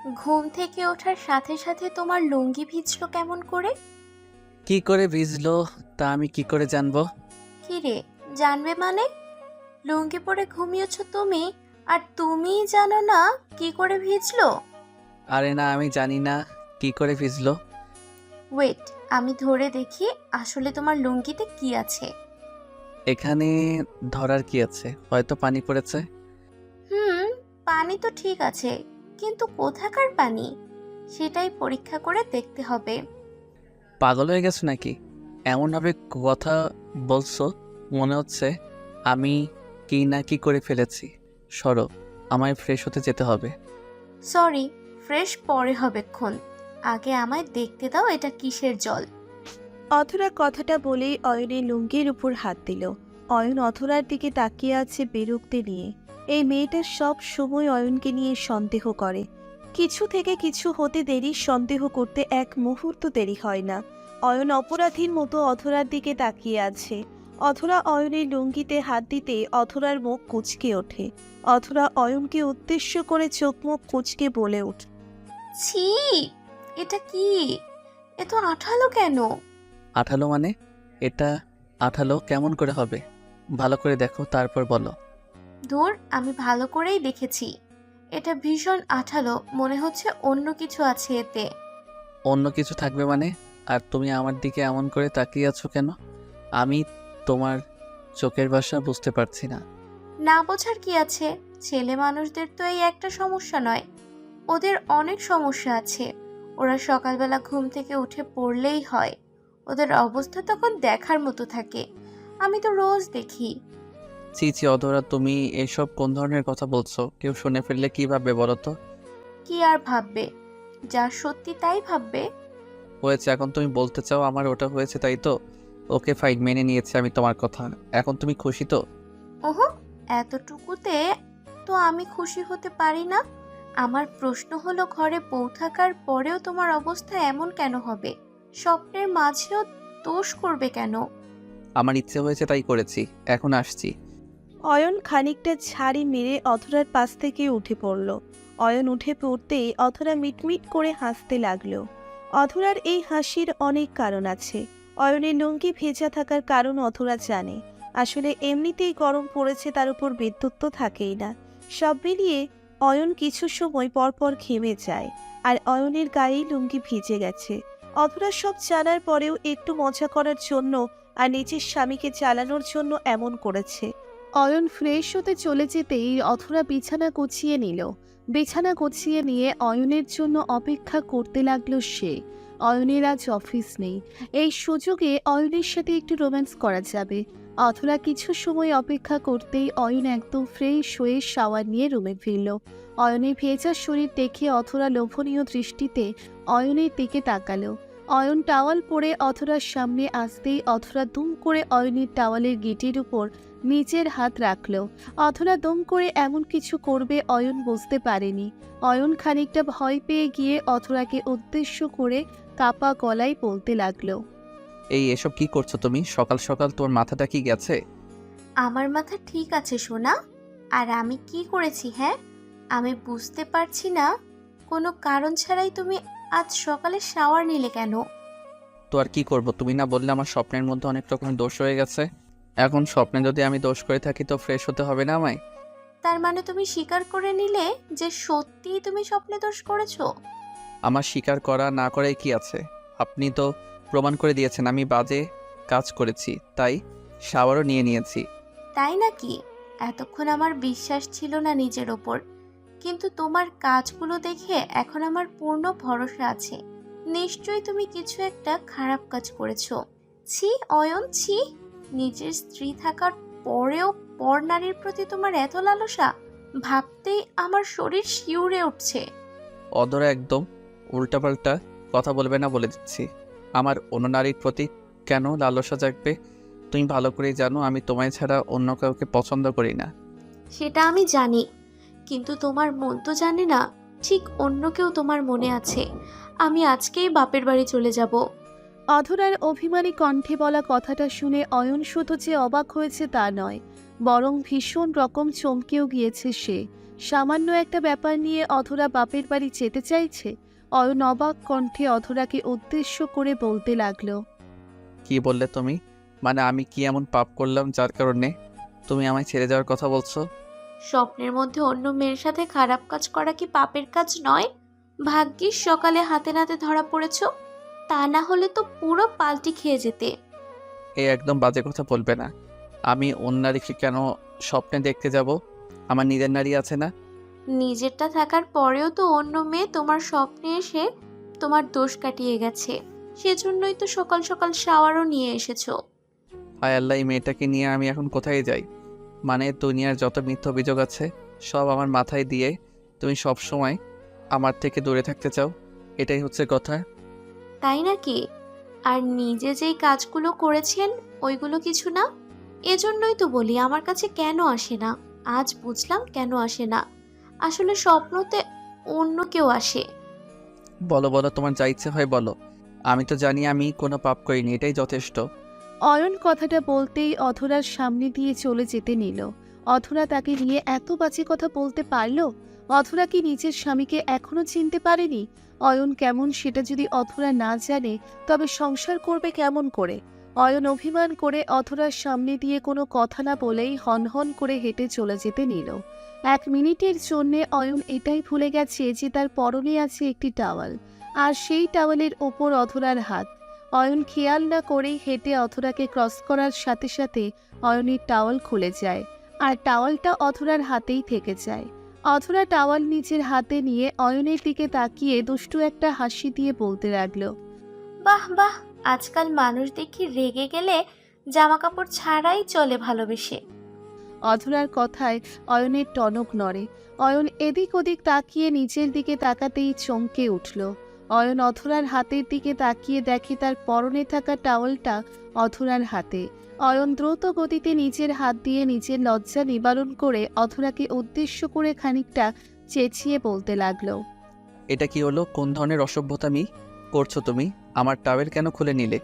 ঘুম থেকে ওঠার সাথে সাথে তোমার লুঙ্গি ভিজলো কেমন করে? কি করে ভিজলো তা আমি কি করে জানবো? কি রে, জানবে মানে? লুঙ্গি পরে ঘুমিয়েছো তুমি, আর তুমিই জানো না কি করে ভিজলো? আরে না, আমি জানি না কি করে ভিজলো। ওয়েট, আমি ধরে দেখি আসলে তোমার লুঙ্গিতে কি আছে। এখানে ধরার কি আছে? হয়তো পানি পড়েছে। হুম, পানি তো ঠিক আছে, কিন্তু কোথাকার পানি সেটাই পরীক্ষা করে দেখতে হবে। পাগল হয়ে গেছো নাকি? এমনভাবে কথা বলছো মনে হচ্ছে আমি কি না কি করে ফেলেছি। সরো, আমায় ফ্রেশ হতে যেতে হবে। সরি, ফ্রেশ পরে হবেক্ষণ। আগে আমায় দেখতে দাও এটা কিসের জল। অথরা কথাটা বলেই অয়নের লুঙ্গির উপর হাত দিল। অয়ন অথরার দিকে তাকিয়ে আছে বিরক্তি নিয়ে। এই মেয়েটা সব সময় অয়নকে নিয়ে সন্দেহ করে। কিছু থেকে কিছু হতে দেরি, সন্দেহ করতে এক মুহূর্ত দেরি হয় না। অয়ন অপরাধীর মতো অথরার দিকে তাকিয়ে আছে। অথরা অয়নের লুঙ্গিতে হাত দিতে অথরার মুখ কুঁচকে ওঠে। অথরা অয়নকে উদ্দেশ্য করে চোখ মুখ কুঁচকে বলে ওঠে, ছি, এটা কি? এত আঠালো কেন? আঠালো মানে? এটা আঠালো কেমন করে হবে? ভালো করে দেখো তারপর বলো। ধুর, আমি ভালো করেই দেখেছি। এটা ভীষণ আঠালো, মনে হচ্ছে অন্য কিছু আছে এতে। অন্য কিছু থাকবে মানে? আর তুমি আমার দিকে এমন করে তাকিয়ে আছো কেন? আমি তোমার চোখের ভাষা বুঝতে পারছি না। না বোঝার কি আছে? ছেলে মানুষদের তো এই একটা সমস্যা নয়, ওদের অনেক সমস্যা আছে। ওরা সকালবেলা ঘুম থেকে উঠে পড়লেই হয়, ওদের অবস্থা তখন দেখার মতো থাকে। আমি তো রোজ দেখি। ছি ছি অধরা, তুমি এসব কোন ধরনের কথা বলছো? কেউ শুনে ফেললে কি ভাববে বলো তো? কি আর ভাববে? যা সত্যি তাই ভাববে। হয়েছে, এখন তুমি বলতে চাও আমার ওটা হয়েছে তাই তো? ওকে ফাইন, মেনে নিয়েছি আমি তোমার কথা। এখন তুমি খুশি তো? ওহো, এতটুকুতে তো আমি খুশি হতে পারি না। আমার প্রশ্ন হলো, ঘরে বউ থাকার পরেও তোমার অবস্থা এমন কেন হবে? স্বপ্নের মাঝেও দোষ করবে কেন? আমার ইচ্ছে হয়েছে তাই করেছি, এখন আসছি। অয়ন খানিকটা ঝাড়ি মেরে অথরার পাশ থেকে উঠে পড়ল। অয়ন উঠে পড়তেই অথরা মিটমিট করে হাসতে লাগলো। অথরার এই হাসির অনেক কারণ আছে। অয়নের লুঙ্গি ভেজা থাকার কারণ অথরা জানে। আসলে এমনিতেই গরম পড়েছে, তার উপর বিদ্যুৎ তো থাকেই না। সব মিলিয়ে অয়ন কিছু সময় পর পর ঘেমে যায়। আর অয়নের গায়েই লুঙ্গি ভিজে গেছে। অথরা সব জানার পরেও একটু মজা করার জন্য আর নিজের স্বামীকে চালানোর জন্য এমন করেছে। অয়ন ফ্রেশ হতে চলে যেতেই অথরা বিছানা গুছিয়ে নিল। বিছানা গুছিয়ে নিয়ে অয়নের জন্য অপেক্ষা করতে লাগলো সে। অয়নের আজ অফিস নেই, এই সুযোগে অয়নের সাথে একটু রোম্যান্স করা যাবে। অথরা কিছু সময় অপেক্ষা করতেই অয়ন একদম ফ্রেশ হয়ে শাওয়ার নিয়ে রুমে ফিরল। অয়নের ভেজা শরীর দেখে অথরা লোভনীয় দৃষ্টিতে অয়নের দিকে তাকালো। অয়ন টাওয়াল পরে অথরার সামনে আসতেই অথরা দুম করে অয়নের টাওয়ালের গিটির উপর নিচের হাত রাখল। অথরা দম করে এমন কিছু করবে অয়ন বুঝতে পারেনি। অয়ন খানিকটা ভয় পেয়ে গিয়ে অথরাকে উদ্দেশ্য করে কাপা গলায় বলতে লাগলো, এই এসব কি করছো তুমি? সকাল সকাল তোমার মাথাটা কি গেছে? আমার মাথা ঠিক আছে সোনা। আর আমি কি করেছি? হ্যাঁ, আমি বুঝতে পারছি না। কোনো কারণ ছাড়াই তুমি আজ সকালে শাওয়ার নিলে কেন? তো আর কি করব? তুমি না বললে আমার স্বপ্নের মধ্যে অনেক রকমের দোষ হয়ে গেছে? এখন স্বপ্নে যদি আমি দোষ করে থাকি তো ফ্রেশ হতে হবে না আমায়? তার মানে তুমি স্বীকার করে নিলে যে সত্যিই তুমি স্বপ্নে দোষ করেছো? আমার স্বীকার করা না করাই কি আছে? আপনি তো প্রমাণ করে দিয়েছেন আমি বাজে কাজ করেছি, তাই শাওয়ারও নিয়ে নিয়েছি। তাই নাকি? এতক্ষণ আমার বিশ্বাস ছিল না নিজের ওপর, কিন্তু তোমার কাজগুলো দেখে এখন আমার পূর্ণ ভরসা আছে। নিশ্চয়ই তুমি কিছু একটা খারাপ কাজ করেছো। ছি অয়ন, ছি! নিজের স্ত্রী থাকার পরেও পর নারীর প্রতি তোমার এত লালসা, ভাবতেই আমার শরীর শিউরে উঠছে। অধরা, একদম উল্টাপাল্টা কথা বলবে না বলে দিচ্ছি। আমার অন্য নারীর প্রতি কেন লালসা জাগবে? তুমি ভালো করেই জানো আমি তোমায় ছাড়া অন্য কাউকে পছন্দ করি না। সেটা আমি জানি, কিন্তু তোমার মন তো জানে না ঠিক অন্য কেউ তোমার মনে আছে। আমি আজকেই বাপের বাড়ি চলে যাব। অধরার অভিমানী কণ্ঠে বলা কথাটা শুনে অয়ন শুধু যে অবাক হয়েছে তা নয়, বরং ভীষণ রকম চমকেও গিয়েছে সে। সামান্য একটা ব্যাপার নিয়ে অধরা বাপের বাড়ি যেতে চাইছে। অয়ন অবাক কণ্ঠে অধরাকে উদ্দেশ্য করে বলতে লাগলো, কি বললে তুমি? মানে আমি কি এমন পাপ করলাম যার কারণে তুমি আমায় ছেড়ে যাওয়ার কথা বলছো? স্বপ্নের মধ্যে অন্য মেয়ের সাথে খারাপ কাজ করা কি পাপের কাজ নয়? ভাগ্যিস সকালে হাতে নাতে ধরা পড়েছো, তা না হলে তো পুরো পাল্টি খেয়ে যেতে। এই একদম বাজে কথা বলবে না। আমি অন্য নারীকে কেন স্বপ্নে দেখতে যাব? আমার নিজের নারী আছে না? নিজেরটা থাকার পরেও তো অন্য মেয়ে তোমার স্বপ্নে এসে তোমার দোষ কাটিয়ে গেছে, সেজন্যই তো সকাল সকাল শাওয়ারও নিয়ে এসেছো। হায় আল্লাহ, এই মেয়েটাকে নিয়ে আমি এখন কোথায় যাই? মানে দুনিয়ার যত মিথ্যা অভিযোগ আছে সব আমার মাথায় দিয়ে তুমি সব সময় আমার থেকে দূরে থাকতে চাও, এটাই হচ্ছে কথা। তাই নাকি? আর নিজে যেই কাজগুলো করেছেন ওইগুলো কিছু না? এজন্যই তো বলি আমার কাছে কেন আসে না। আজ বুঝলাম কেন আসে না। আসলে স্বপ্নতে অন্য কেউ আসে। বলো বলো, তোমার যা ইচ্ছে হয় বলো। আমি তো জানি আমি কোনো পাপ করিনি, এটাই যথেষ্ট। অয়ন কথাটা বলতেই অধরার সামনে দিয়ে চলে যেতে নিল। অধরা তাকে নিয়ে এত বাজে কথা বলতে পারল? অধরা কি নিজের স্বামীকে এখনো চিনতে পারেনি? অয়ন কেমন সেটা যদি অধরা না জানে তবে সংসার করবে কেমন করে? অয়ন অভিমান করে অধরার সামনে দিয়ে কোনো কথা না বলেই হনহন করে হেঁটে চলে যেতে নিল। 1 মিনিটের জন্যে অয়ন এটাই ভুলে গেছে যে তার পরনে আছে একটি টাওয়াল, আর সেই টাওয়ালের ওপর অধরার হাত। অয়ন খেয়াল না করেই হেঁটে অধরাকে ক্রস করার সাথে সাথে অয়নের টাওয়াল খুলে যায়, আর টাওয়ালটা অধরার হাতেই থেকে যায়। অধরা টাওয়াল নিজের হাতে নিয়ে অয়নের দিকে তাকিয়ে দুষ্টু একটা হাসি দিয়ে বলতে লাগলো, বাহ বাহ, আজকাল মানুষ দেখি রেগে গেলে জামা কাপড় ছাড়াই চলে ভালোবেসে। অধরার কথায় অয়নের টনক নড়ে। অয়ন এদিক ওদিক তাকিয়ে নিচের দিকে তাকাতেই চমকে উঠল। অয়ন অধরার হাতের দিকে তাকিয়ে দেখে তার পরনে থাকা টাওয়ালটা অধরার হাতে। অয়ন দ্রুত গতিতে নিজের হাত দিয়ে নিজের লজ্জা নিবারণ করে অধরাকে উদ্দেশ্য করে খানিকটা চেঁচিয়ে বলতে লাগলো, এটা কি হলো? কোন ধরনের অসভ্যতামি করছো তুমি? আমার টাওয়েল কেন খুলে নিলে?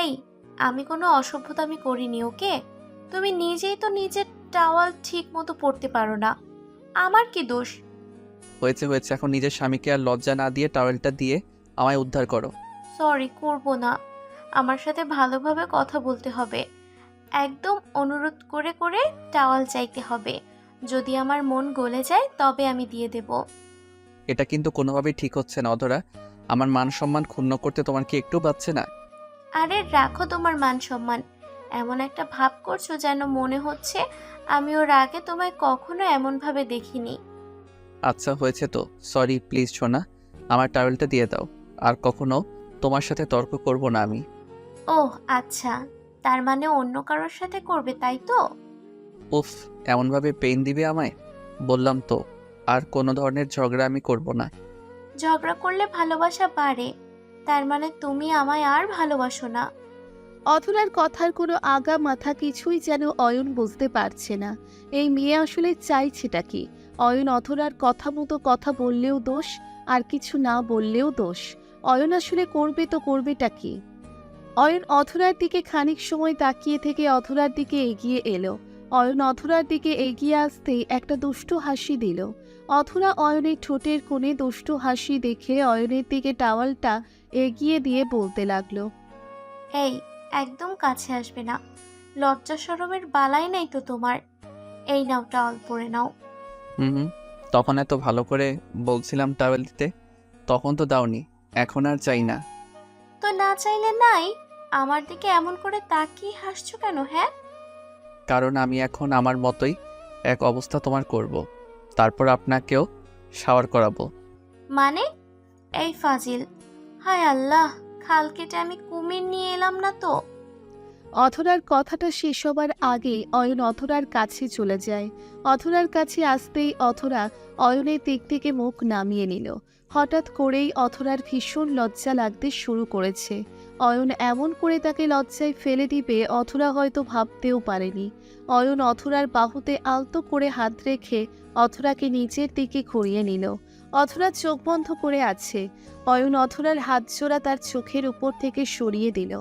এই, আমি কোনো অসভ্যতামি করিনি, ওকে? তুমি নিজেই তো নিজের টাওয়াল ঠিক মতো পরতে পারো না, আমার কি দোষ? হয়েছে হয়েছে, এখন নিজের স্বামীকে আর লজ্জা না দিয়ে টাওয়েলটা দিয়ে আমায় উদ্ধার করো। সরি, করবো না। আমার সাথে ভালোভাবে কথা বলতে হবে, একদম অনুরোধ করে করে টাওয়াল চাইতে হবে। যদি আমার মন গলে যায় তবে আমি দিয়ে দেব। এটা কিন্তু কোনোভাবেই ঠিক হচ্ছে না অধরা। আমার মান সম্মান ক্ষুণ্ণ করতে তোমার কি একটু বাচ্ছে না? আরে রাখো তোমার মান সম্মান। এমন একটা ভাব করছো যেন মনে হচ্ছে আমি ওর আগে তোমায় কখনো এমনভাবে দেখিনি। আচ্ছা হয়েছে তো, সরি প্লিজ সোনা, আমার টাওয়েলটা দিয়ে দাও। আর কখনো তোমার সাথে তর্ক করব না আমি। ওহ আচ্ছা, তার মানে অন্য কারোর সাথে করবে তাই তো? উফ, এমনভাবে পেইন দিবে আমায়? বললাম তো, আর কোনো ধরনের ঝগড়া আমি করব না। ঝগড়া করলে ভালোবাসা বাড়ে, তার মানে তুমি আমায় আর ভালোবাসো না। অধরার কথার কোনো আগা মাথা কিছুই যেন অয়ন বুঝতে পারছে না। এই মেয়ে আসলে চাইছেটা কি? অয়ন অধরার কথা মতো কথা বললেও দোষ, আর কিছু না বললেও দোষ। অয়ন আসলে করবে তো করবেটা কি? অয়ন অধরার দিকে খানিক সময় তাকিয়ে থেকে অধরার দিকে এগিয়ে এলো। অয়ন অধরার দিকে এগিয়ে আসতেই একটা দুষ্টু হাসি দিল। অধরা অয়নের ঠোঁটের কোণে দুষ্টু হাসি দেখে অয়নের দিকে টাওয়ালটা এগিয়ে দিয়ে বলতে লাগলো, এই, একদম কাছে আসবে না। লজ্জা শরমের বালাই নাই তো তোমার। এই নাও টাওয়াল পরে নাও। হুম হুম, তখন এত ভালো করে বলছিলাম টাওয়েল দিতে, তখন তো দাওনি, এখন আর চাই না। তো না চাইলে নাই, আমার দিকে এমন করে তাকিয়ে হাসছো কেন? হ্যাঁ, কারণ আমি এখন আমার মতোই এক অবস্থা তোমার করব, তারপর আপনাকেও শাওয়ার করাবো। মানে? এই ফাজিল, হায় আল্লাহ, খাল কেটে আমি কুমির নিয়ে এলাম না তো? অধরার কথাটা শেষ হবার আগে অয়ন অধরার কাছে চলে যায়। অধরার কাছে আসতেই অধরা অয়নের দিক থেকে মুখ নামিয়ে নিল। হঠাৎ করেই অধরার ভীষণ লজ্জা লাগতে শুরু করেছে। অয়ন এমন করে তাকে লজ্জায় ফেলে দিবে অধরা হয়তো ভাবতেও পারেনি। অয়ন অধরার বাহুতে আলতো করে হাত রেখে অধরাকে নিচের দিকে ঘুরিয়ে নিল। অধরা চোখ বন্ধ করে আছে। অয়ন অধরার হাত জোড়া তার চোখের উপর থেকে সরিয়ে দিল।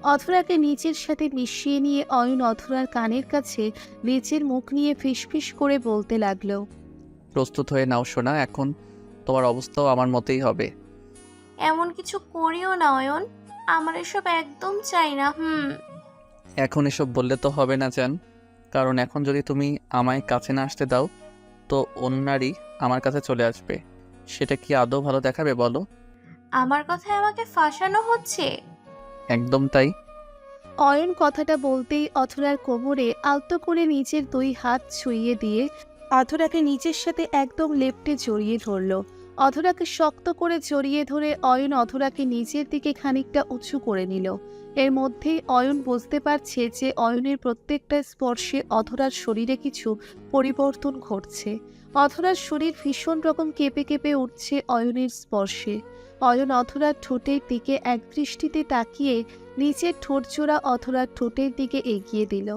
অথরাকে নিচের সাথে মিশিয়ে নিয়ে অয়ন অথরার কানের কাছে নিচের মুখ নিয়ে ফিসফিস করে বলতে লাগলো। প্রস্তুত হয়ে নাও সোনা, এখন তোমার অবস্থাও আমার মতেই হবে। এমন কিছু করিও না অয়ন, আমার এসব একদম চাই না। এখন এসব বললে তো হবে না জান, কারণ এখন যদি তুমি আমায় কাছে না আসতে দাও তো অন্যারই আমার কাছে চলে আসবে। সেটা কি আদৌ ভালো দেখাবে বলো? আমার কথায় আমাকে ফাঁসানো হচ্ছে। একদম তাই। অয়ন কথাটা বলতেই অথরার কোমরে আলতো করে নিচের 2 হাত ছুঁয়ে দিয়ে অথরাকে নিচের সাথে একদম লেপ্টে জড়িয়ে ধরল। অথরাকে শক্ত করে জড়িয়ে ধরে অয়ন অথরাকে নিচের দিকে খানিকটা উঁচু করে নিল। এর মধ্যেই অয়ন বুঝতে পারছে যে অয়নের প্রত্যেকটা স্পর্শে অথরার শরীরে কিছু পরিবর্তন ঘটছে। অথরার শরীর ভীষণ রকম কেঁপে কেঁপে উঠছে অয়নের স্পর্শে। অয়ন অথরার ঠোঁটের দিকে একদৃষ্টিতে তাকিয়ে নিচের ঠোঁটজোড়া অথরার ঠোঁটের দিকে এগিয়ে দিল।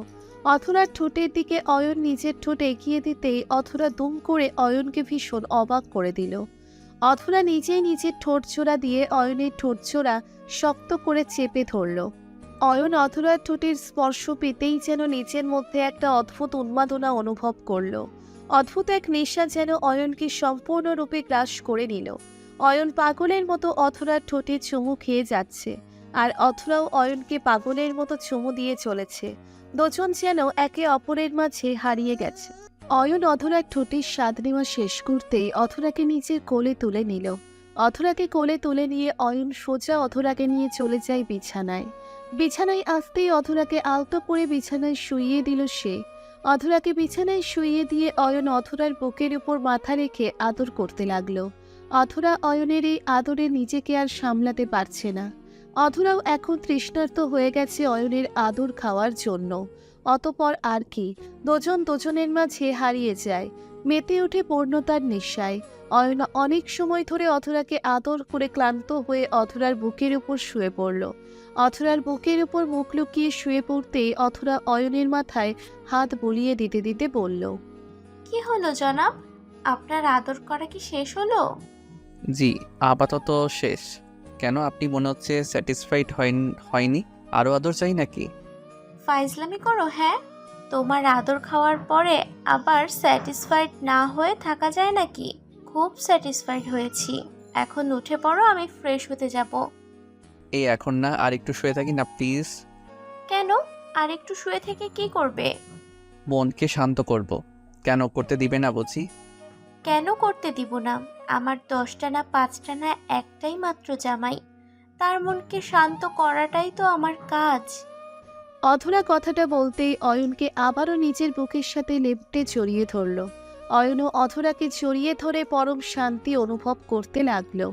অথরার ঠোঁটের দিকে অয়ন নিজের ঠোঁট এগিয়ে দিতেই অথরা দুম করে অয়নকে ভীষণ অবাক করে দিল। অথরা নিজেই নিজের ঠোঁটজোড়া দিয়ে অয়নের ঠোঁটজোড়া শক্ত করে চেপে ধরল। অয়ন অথরার ঠোঁটের স্পর্শ পেতেই যেন নিজের মধ্যে একটা অদ্ভুত উন্মাদনা অনুভব করল। অদ্ভুত এক নেশা যেন অয়নকে সম্পূর্ণরূপে গ্রাস করে নিল। অয়ন পাগলের মতো অথরার ঠোঁটে চুমু খেয়ে যাচ্ছে, আর অথরাও অয়নকে পাগলের মতো চুমু দিয়ে চলেছে। দুজন যেন একে অপরের মাঝে হারিয়ে গেছে। অয়ন অধরার ঠোঁটের স্বাদ নেওয়া শেষ করতেই অথরাকে নিজের কোলে তুলে নিল। অথরাকে কোলে তুলে নিয়ে অয়ন সোজা অথরাকে নিয়ে চলে যায় বিছানায়। বিছানায় আসতেই অথরাকে আলতো করে বিছানায় শুইয়ে দিল সে। অথরাকে বিছানায় শুইয়ে দিয়ে অয়ন অথরার বুকের উপর মাথা রেখে আদর করতে লাগলো। অথরা অয়নের এই আদরে নিজেকে আর সামলাতে পারছে না। অধরাও এখন তৃষ্ণার্ত হয়ে গেছে অয়নের আদর খাওয়ার জন্য। অতপর আর কি, দুজন দুজনের মাঝে হারিয়ে যায়, মেতে ওঠে পূর্ণতার নেশায়। অয়ন অনেক সময় ধরে অথরাকে আদর করে ক্লান্ত হয়ে অথরার বুকের উপর শুয়ে পড়ল। অথরার বুকের উপর মুখ লুকিয়ে শুয়ে পড়তেই অথরা অয়নের মাথায় হাত বুলিয়ে দিতে দিতে বলল, কি হলো জনাব, আপনার আদর করা কি শেষ হলো? জি, আপাতত শেষ। কেন, আপনি মনে হচ্ছে স্যাটিসফাইড হয়নি? আরও আদর চাই নাকি? ফাইজলামি করো হ্যাঁ? তোমার আদর খাওয়ার পরে আবার স্যাটিসফাইড না হয়ে থাকা যায় নাকি? খুব স্যাটিসফাইড হয়েছি, এখন উঠে পড়ো, আমি ফ্রেশ হতে যাব। এই এখন না, আর একটু শুয়ে থাকি না প্লিজ। কেন? আর একটু শুয়ে থেকে কি করবে? মনকে শান্ত করব। কেন, করতে দিবে না বুঝি? কেন করতে দিব না? আমার 10টা না 5টা না একটাই মাত্র জামাই, তার মনকে শান্ত করাটাই তো আমার কাজ। অধরা কথাটা বলতেই অয়নকে আবারও নিজের বুকের সাথে লেপ্টে জড়িয়ে ধরল। অয়নও অধরাকে জড়িয়ে ধরে পরম শান্তি অনুভব করতে লাগলো।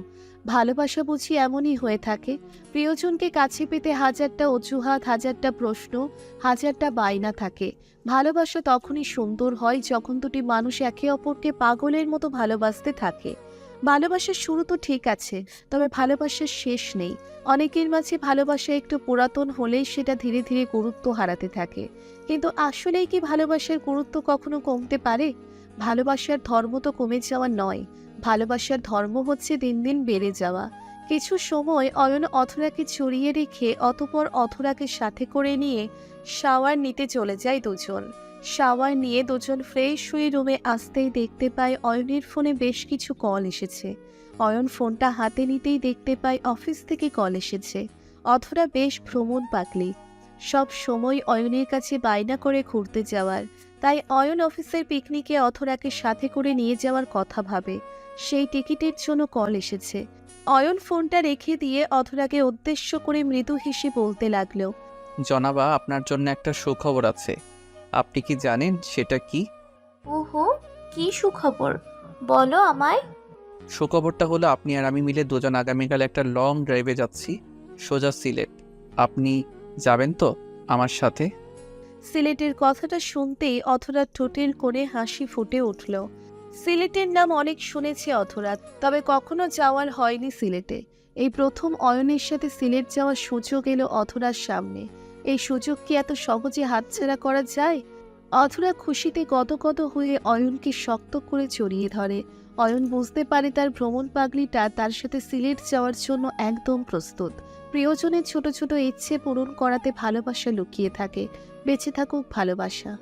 ভালোবাসা বুঝি এমনই হয়ে থাকে, প্রিয়জনকে কাছে পেতে হাজারটা অজুহাত, হাজারটা প্রশ্ন, হাজারটা বায়না থাকে। ভালোবাসা তখনই সুন্দর হয় যখন দুটি মানুষ একে অপরকে পাগলের মতো ভালোবাসতে থাকে। ভালোবাসার শুরু তো ঠিক আছে, তবে ভালোবাসার শেষ নেই। অনেকের মাঝে ভালোবাসা একটু পুরাতন হলেই সেটা ধীরে ধীরে গুরুত্ব হারাতে থাকে। কিন্তু আসলেই কি ভালোবাসার গুরুত্ব কখনো কমতে পারে? ভালোবাসার ধর্ম তো কমে যাওয়া নয়, ভালোবাসার ধর্ম হচ্ছে দিন দিন বেড়ে যাওয়া। কিছু সময় অয়ন অথরাকে চড়িয়ে রেখে অতপর অথরাকে সাথে করে নিয়ে শাওয়ার নিতে চলে যায় দুজন। শাওয়ার নিয়ে দুজন ফ্রেশ হয়ে রুমে আসতেই দেখতে পায় অয়নের ফোনে বেশ কিছু কল এসেছে। অয়ন ফোনটা হাতে নিতেই দেখতে পায় অফিস থেকে কল এসেছে। অথরা বেশ ভ্রমণ পাগলি, সব সময় অয়নের কাছে বায়না করে ঘুরতে যাওয়ার। তাই অয়ন অফিসের পিকনিকে অথরাকে সাথে করে নিয়ে যাওয়ার কথা ভাবে। সেই টিকিটের জন্য কল এসেছে। অয়ন ফোনটা রেখে দিয়ে অথরাকে উদ্দেশ্য করে মৃদু হেসে বলতে লাগলো, জনাবা, আপনার জন্য একটা সুখবর আছে। আপনি কি জানেন সেটা কি? ওহো, কি সুখবর, বলো আমায়। সুখবরটা হলো আপনি আর আমি মিলে দুজন আগামীকাল একটা লং ড্রাইভে যাচ্ছি, সোজা সিলেট। আপনি যাবেন তো আমার সাথে? সিলেটের কথাটা শুনতেই অথরার ঠোঁটের কোণে হাসি ফুটে উঠল। সিলেটের নাম অনেক শুনেছে অথরা, তবে কখনো যাওয়ার হয়নি সিলেটে। এই প্রথম অয়নের সাথে সিলেট যাওয়ার সুযোগ এলো অথরার সামনে। এই সুযোগ কি এত সহজে হাতছাড়া করা যায়? অধরা খুশিতে গদগদ হয়ে অয়নকে শক্ত করে জড়িয়ে ধরে। অয়ন বুঝতে পারে তার ভ্রমণ পাগলিটা তার সাথে সিলেট যাওয়ার জন্য একদম প্রস্তুত। প্রিয়জনের ছোট ছোট ইচ্ছে পূরণ করাতে ভালোবাসা লুকিয়ে থাকে। বেঁচে থাকুক ভালোবাসা।